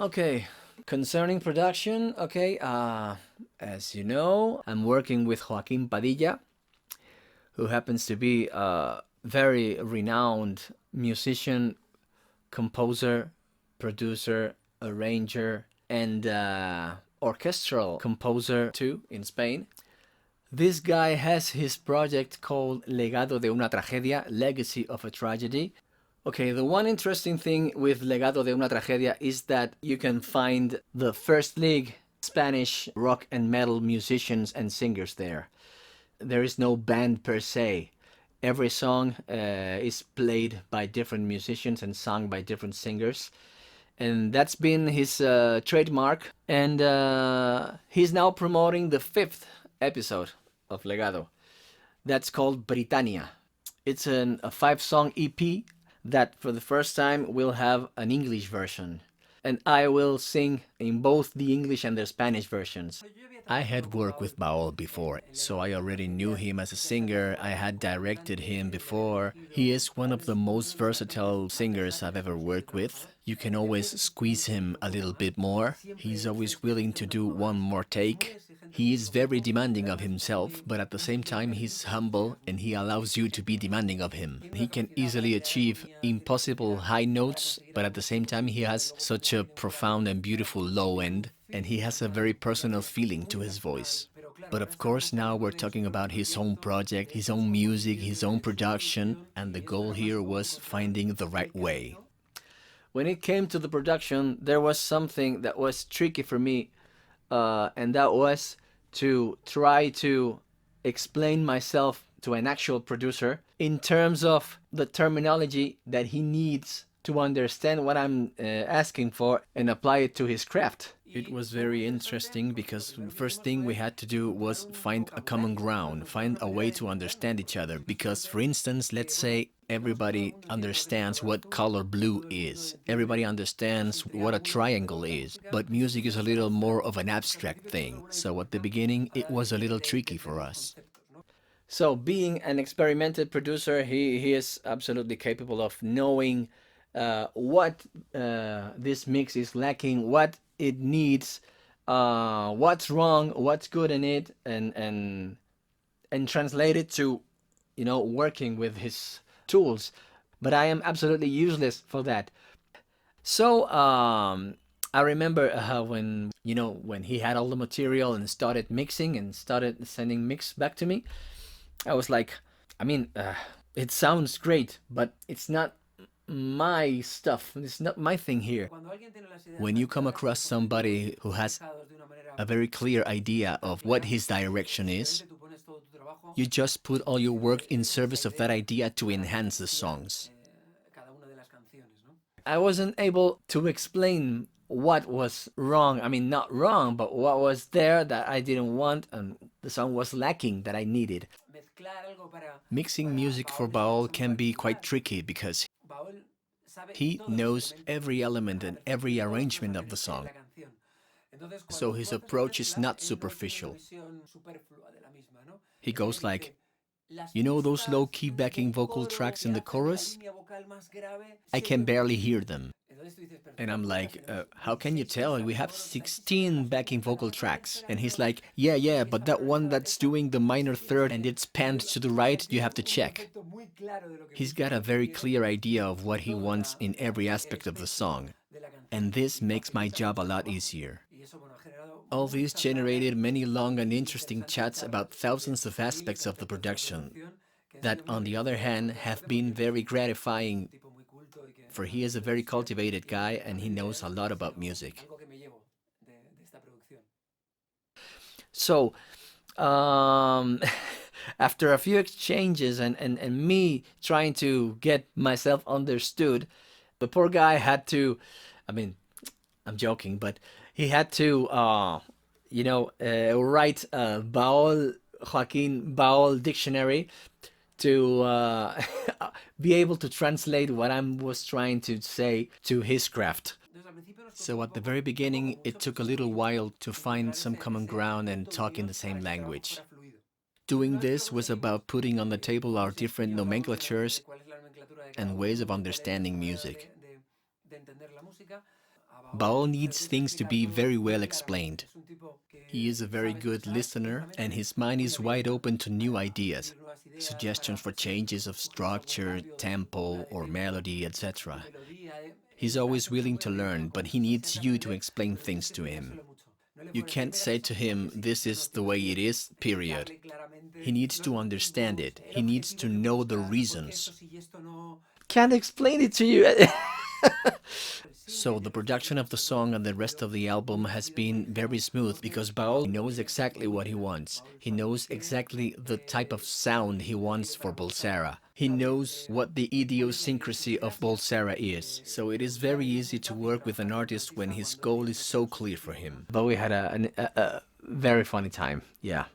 Okay, concerning production, okay, as you know, I'm working with Joaquín Padilla, who happens to be a very renowned musician, composer, producer, arranger, and orchestral composer too in Spain. This guy has his project called Legado de una Tragedia, Legacy of a Tragedy. Okay, the one interesting thing with Legado de una Tragedia is that you can find the first league Spanish rock and metal musicians and singers there. There is no band per se. Every song is played by different musicians and sung by different singers. And that's been his trademark. And he's now promoting the 5th episode of Legado. That's called Britania. It's a 5-song EP that for the first time will have an English version. And I will sing in both the English and the Spanish versions. I had worked with Baol before, so I already knew him as a singer. I had directed him before. He is one of the most versatile singers I've ever worked with. You can always squeeze him a little bit more. He's always willing to do one more take. He is very demanding of himself, but at the same time he's humble and he allows you to be demanding of him. He can easily achieve impossible high notes, but at the same time he has such a profound and beautiful low end, and he has a very personal feeling to his voice. But of course now we're talking about his own project, his own music, his own production, and the goal here was finding the right way. When it came to the production, there was something that was tricky for me, and that was to try to explain myself to an actual producer in terms of the terminology that he needs to understand what I'm asking for and apply it to his craft. It was very interesting because the first thing we had to do was find a common ground, find a way to understand each other. Because, for instance, let's say everybody understands what color blue is. Everybody understands what a triangle is. But music is a little more of an abstract thing. So at the beginning, it was a little tricky for us. So being an experimental producer, he is absolutely capable of knowing what this mix is lacking, what it needs, what's wrong, what's good in it, and translate it to, working with his tools. But I am absolutely useless for that. So I remember when he had all the material and started mixing and started sending mix back to me, I was like, it sounds great, but it's not my stuff. It's not my thing here. When you come across somebody who has a very clear idea of what his direction is, you just put all your work in service of that idea to enhance the songs. I wasn't able to explain what was wrong. Not wrong, but what was there that I didn't want and the song was lacking that I needed. Mixing music for Baol can be quite tricky because he knows every element and every arrangement of the song. So his approach is not superficial. He goes like, those low-key backing vocal tracks in the chorus? I can barely hear them. And I'm like, how can you tell? We have 16 backing vocal tracks. And he's like, yeah, but that one that's doing the minor third and it's panned to the right, you have to check. He's got a very clear idea of what he wants in every aspect of the song. And this makes my job a lot easier. All these generated many long and interesting chats about thousands of aspects of the production that, on the other hand, have been very gratifying, for he is a very cultivated guy and he knows a lot about music. So, after a few exchanges and me trying to get myself understood, the poor guy had to, I'm joking, but he had to, write a Joaquín Baol dictionary to be able to translate what I was trying to say to his craft. So at the very beginning, it took a little while to find some common ground and talk in the same language. Doing this was about putting on the table our different nomenclatures and ways of understanding music. Baol needs things to be very well explained. He is a very good listener, and his mind is wide open to new ideas, suggestions for changes of structure, tempo, or melody, etc. He's always willing to learn, but he needs you to explain things to him. You can't say to him, this is the way it is, period. He needs to understand it. He needs to know the reasons. Can't explain it to you. So the production of the song and the rest of the album has been very smooth because Baol knows exactly what he wants. He knows exactly the type of sound he wants for Bulsara. He knows what the idiosyncrasy of Bulsara is. So it is very easy to work with an artist when his goal is so clear for him. But we had a very funny time, yeah.